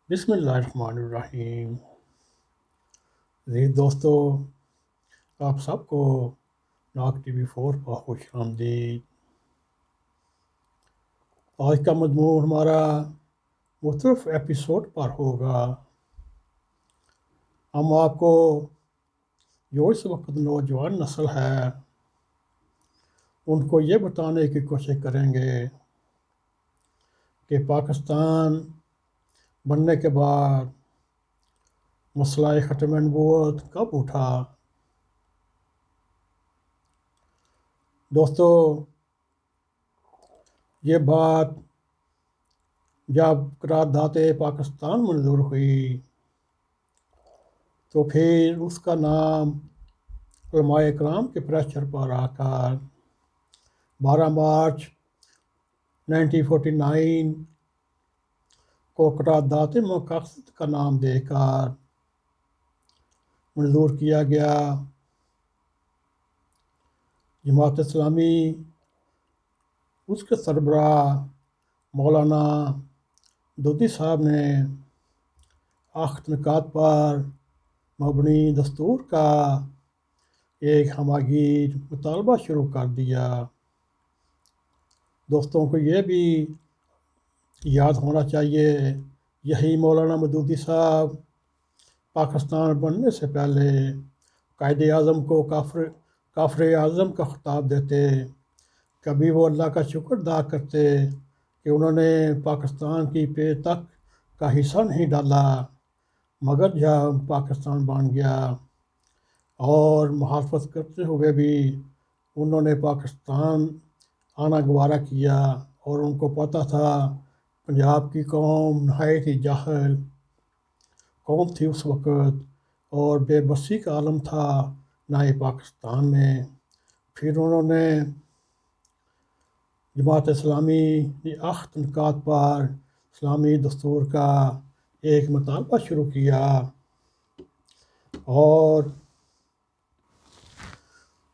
بسم اللہ الرحمن الرحیم۔ جی دوستو، آپ سب کو ناگ ٹی وی 4 پر خوش آمدید۔ آج کا مضمون ہمارا مختلف ایپیسوڈ پر ہوگا۔ ہم آپ کو جو اس وقت نوجوان نسل ہے ان کو یہ بتانے کی کوشش کریں گے کہ پاکستان بننے کے بعد مسئلہ ختم نبوت کب اٹھا۔ دوستو، یہ بات جب قرارداد پاکستان منظور ہوئی تو پھر اس کا نام علماء اکرام کے پریشر پر آ کر 12 مارچ 1949 کو قرارداد مقاصد کا نام دے کر منظور کیا گیا۔ جماعت اسلامی اس کے سربراہ مولانا دودی صاحب نے آخت نکات پر مبنی دستور کا ایک ہمہ مطالبہ شروع کر دیا۔ دوستوں کو یہ بھی یاد ہونا چاہیے، یہی مولانا مودودی صاحب پاکستان بننے سے پہلے قائد اعظم کو کافر اعظم کا خطاب دیتے۔ کبھی وہ اللہ کا شکر ادا کرتے کہ انہوں نے پاکستان کی پے تک کا حصہ نہیں ڈالا، مگر جب پاکستان بن گیا اور محافظت کرتے ہوئے بھی انہوں نے پاکستان آنا گوارا کیا، اور ان کو پتہ تھا پنجاب کی قوم نہایت ہی جاہل قوم تھی اس وقت، اور بے بسی کا عالم تھا نئے پاکستان میں۔ پھر انہوں نے جماعت اسلامی کی آخت نکات پر اسلامی دستور کا ایک مطالبہ شروع کیا، اور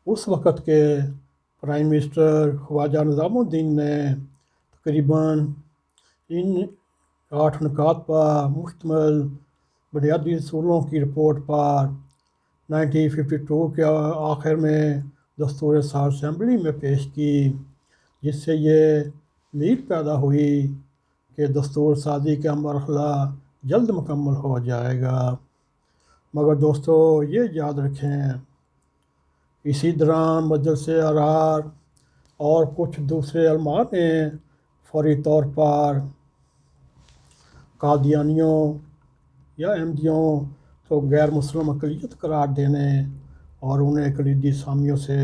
اس وقت کے پرائم منسٹر خواجہ نظام الدین نے تقریباً ان 8 نکات پر مشتمل بنیادی اصولوں کی رپورٹ پر 1952 کے آخر میں دستور سال اسمبلی میں پیش کی، جس سے یہ امید پیدا ہوئی کہ دستور سازی کا مرحلہ جلد مکمل ہو جائے گا۔ مگر دوستو یہ یاد رکھیں، اسی دوران مجلس ارار اور کچھ دوسرے علماء نے فوری طور پر قادیانیوں یا احمدیوں کو غیر مسلم اقلیت قرار دینے اور انہیں کلیدی اسامیوں سے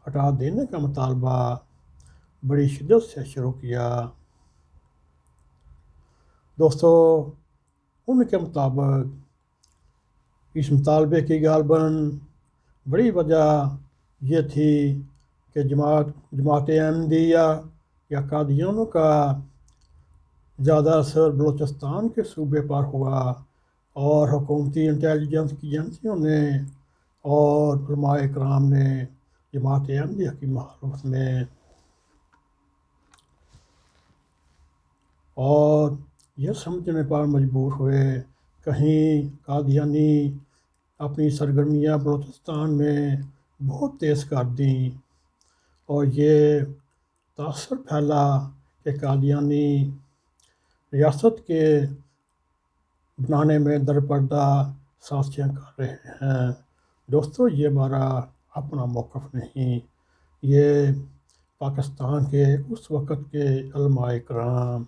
ہٹا دینے کا مطالبہ بڑی شدت سے شروع کیا۔ دوستو، ان کے مطابق اس مطالبے کی غالباً بڑی وجہ یہ تھی کہ جماعت احمدیہ یا قادیانیوں کا زیادہ اثر بلوچستان کے صوبے پر ہوا، اور حکومتی انٹیلیجنس کی ایجنسیوں نے اور علماء اکرام نے جماعت احمدیہ کی مخالفت میں اور یہ سمجھنے پر مجبور ہوئے کہیں قادیانی اپنی سرگرمیاں بلوچستان میں بہت تیز کر دیں، اور یہ تاثر پھیلا کہ قادیانی ریاست کے بنانے میں درپردہ سازشیں کر رہے ہیں۔ دوستو، یہ ہمارا اپنا موقف نہیں، یہ پاکستان کے اس وقت کے علماء اکرام۔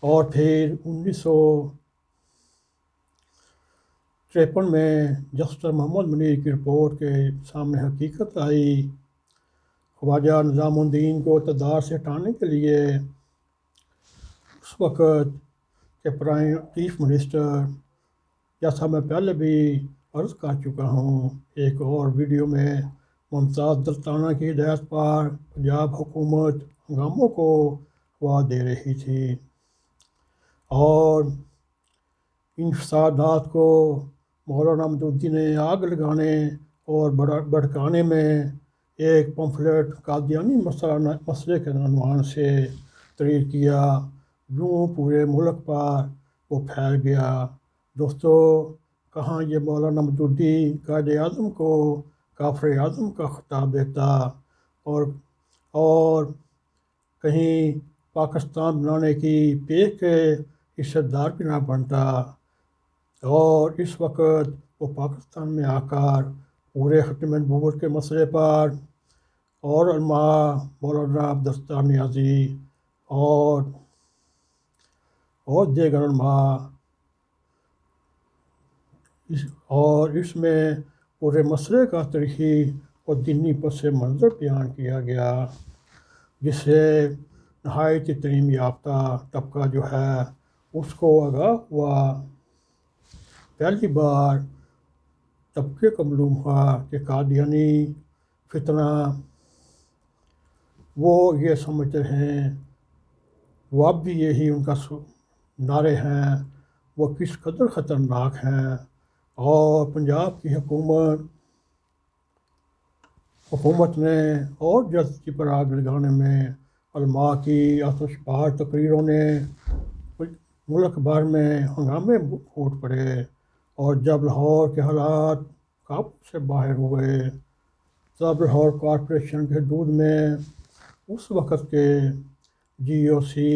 اور پھر 1953 میں جسٹس محمد منیر کی رپورٹ کے سامنے حقیقت آئی۔ خواجہ نظام الدین کو اقتدار سے ہٹانے کے لیے اس وقت کے چیف منسٹر، جیسا میں پہلے بھی عرض کر چکا ہوں ایک اور ویڈیو میں، ممتاز دلتانہ کی ہدایت پر پنجاب حکومت ہنگاموں کو ہوا دے رہی تھی، اور ان فسادات کو مولانا مودودی نے آگ لگانے اور بھڑکانے میں ایک پمفلٹ قادیانی مسئلے کے عنوان سے تحریر کیا، یوں پورے ملک پر وہ پھیل گیا۔ دوستو، کہاں یہ مولانا مودودی قائد اعظم کو کافر اعظم کا خطاب دیتا اور کہیں پاکستان بنانے کی پیش کے حصے دار بھی نہ بنتا، اور اس وقت وہ پاکستان میں آ کر پورے ختم نبوت کے مسئلے پر اور علماء مولانا عبدالستار نیازی اور دیگر علماء اس میں پورے مسئلے کا تاریخی اور دینی پس منظر بیان کیا گیا، جس سے نہایت تعلیم یافتہ طبقہ جو ہے اس کو آگاہ ہوا۔ پہلی بار طبقے کو معلوم ہوا کہ قادیانی فتنہ وہ یہ سمجھتے ہیں، وہ اب بھی یہی ان کا نعرے ہیں، وہ کس قدر خطرناک ہیں، اور پنجاب کی حکومت نے اور جلد پر آگ لگانے میں علماء کی آتش بار تقریروں نے ملک بھر میں ہنگامے پھوٹ پڑے، اور جب لاہور کے حالات قابو سے باہر ہوئے تب لاہور کارپوریشن کے حدود میں اس وقت کے جی او سی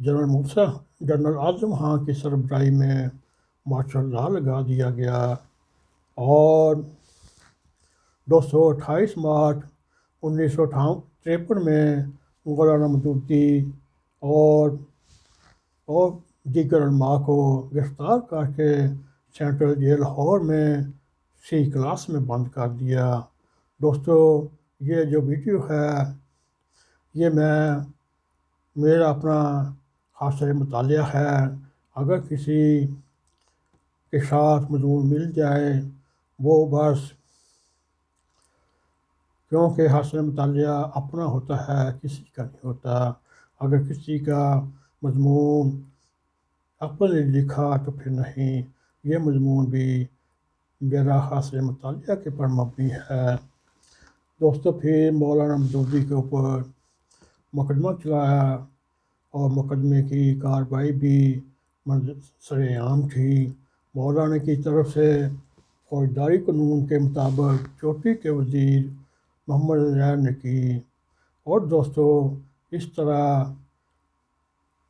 جنرل اعظم خان کی سربراہی میں مارشل لا لگا دیا گیا، اور 228 مارچ 1953 میں مولانا مودودی اور دیگر علماء کو گرفتار کر کے سینٹرل جیل لاہور میں سی کلاس میں بند کر دیا۔ دوستو، یہ جو ویڈیو ہے یہ میرا اپنا حاصل مطالعہ ہے، اگر کسی کے ساتھ مضمون مل جائے وہ بس، کیونکہ حاصل مطالعہ اپنا ہوتا ہے، کسی کا نہیں ہوتا۔ اگر کسی کا مضمون اپنے لیے لکھا تو پھر نہیں، یہ مضمون بھی میرا حاصل مطالعہ کے پر مبنی ہے۔ دوستو، پھر مولانا مودودی کے اوپر مقدمہ چلایا، اور مقدمے کی کارروائی بھی سر عام تھی۔ مولانا کی طرف سے فوجداری قانون کے مطابق چوٹی کے وزیر محمد علی نے کی، اور دوستو اس طرح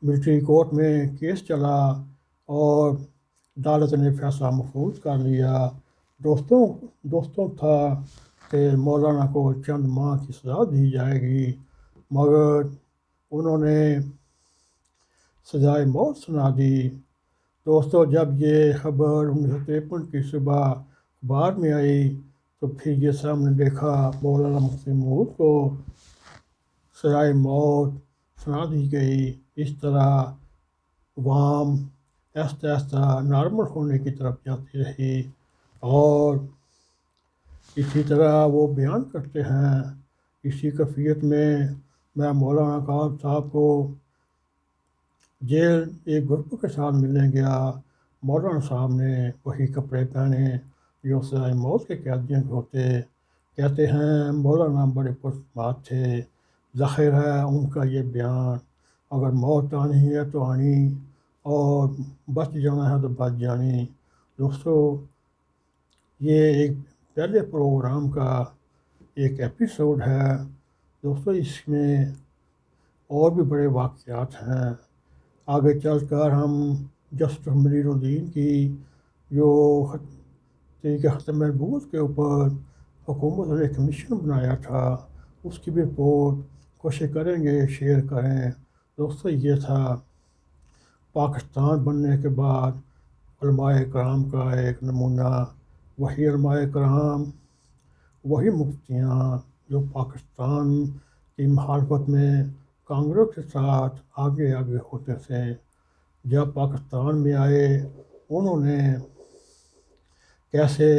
ملٹری کورٹ میں کیس چلا اور عدالت نے فیصلہ محفوظ کر لیا۔ دوستوں تھا کہ مولانا کو چند ماہ کی سزا دی جائے گی، مگر انہوں نے سزائے موت سنا دی۔ دوستو، جب یہ خبر 1953 کی صبح اخبار میں آئی تو پھر یہ سامنے دیکھا مولانا مفتی محمود کو سزائے موت سنا دی گئی۔ اس طرح عوام آہستہ آہستہ نارمل ہونے کی طرف جاتی رہی، اور اسی طرح وہ بیان کرتے ہیں۔ اسی کیفیت میں میں مولانا صاحب کو جیل ایک گروپ کے ساتھ ملنے گیا۔ مولانا صاحب نے وہی کپڑے پہنے جو سزائے موت کے قیدیوں کے ہوتے۔ کہتے ہیں مولانا بڑے پرسمات تھے، ظاہر ہے ان کا یہ بیان، اگر موت آنی ہے تو آنی، اور بچ جانا ہے تو بچ جانی۔ دوستو، یہ ایک پہلے پروگرام کا ایک ایپیسوڈ ہے۔ دوستو، اس میں اور بھی بڑے واقعات ہیں۔ آگے چل کر ہم جسٹس منیر الدین کی جو طریقہ ختم نبوت کے اوپر حکومت نے کمیشن بنایا تھا، اس کی بھی رپورٹ کوشش کریں گے شیئر کریں۔ دوستو، یہ تھا پاکستان بننے کے بعد علماء کرام کا ایک نمونہ، وہی علماء کرام، وہی مفتیاں جو پاکستان کی مخالفت میں کانگریس کے ساتھ آگے ہوتے تھے، جب پاکستان میں آئے انہوں نے کیسے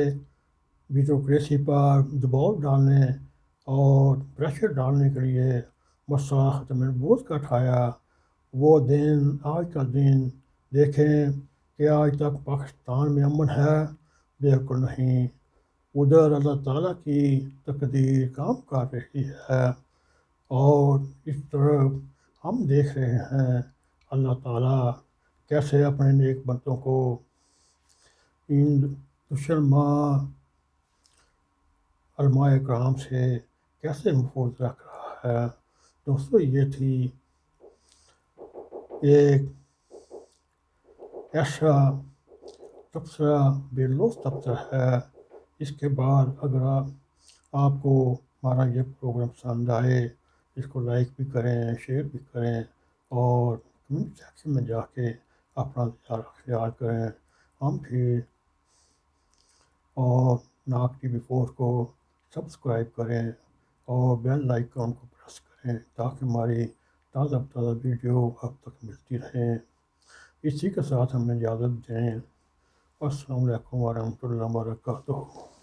بیوروکریسی پر دباؤ ڈالنے اور پریشر ڈالنے کے لیے مسئلہ ختم نبوت کا اٹھایا۔ وہ دن، آج کا دن دیکھیں کہ آج تک پاکستان میں امن ہے؟ بالکل نہیں۔ ادھر اللہ تعالیٰ کی تقدیر کام کر رہی ہے، اور اس طرف ہم دیکھ رہے ہیں اللہ تعالیٰ کیسے اپنے نیک بندوں کو ان دشمن ماہ علماء کرام سے کیسے محفوظ رکھ رہا ہے۔ دوستو، یہ تھی ایک ایسا تبصرہ، بے لوث تبصرہ ہے۔ اس کے بعد اگر آپ کو ہمارا یہ پروگرام پسند آئے، اس کو لائک بھی کریں، شیئر بھی کریں، اور کمنٹ سیکشن میں جا کے اپنا خیال کریں۔ ہم پھر اور ناگ ٹی وی 4 کو سبسکرائب کریں اور بیل آئیکن کو پریس کریں تاکہ ہماری تازہ ویڈیو اب تک ملتی رہیں۔ اسی کے ساتھ ہمیں اجازت دیں۔ السلام علیکم ورحمۃ اللہ وبرکاتہ۔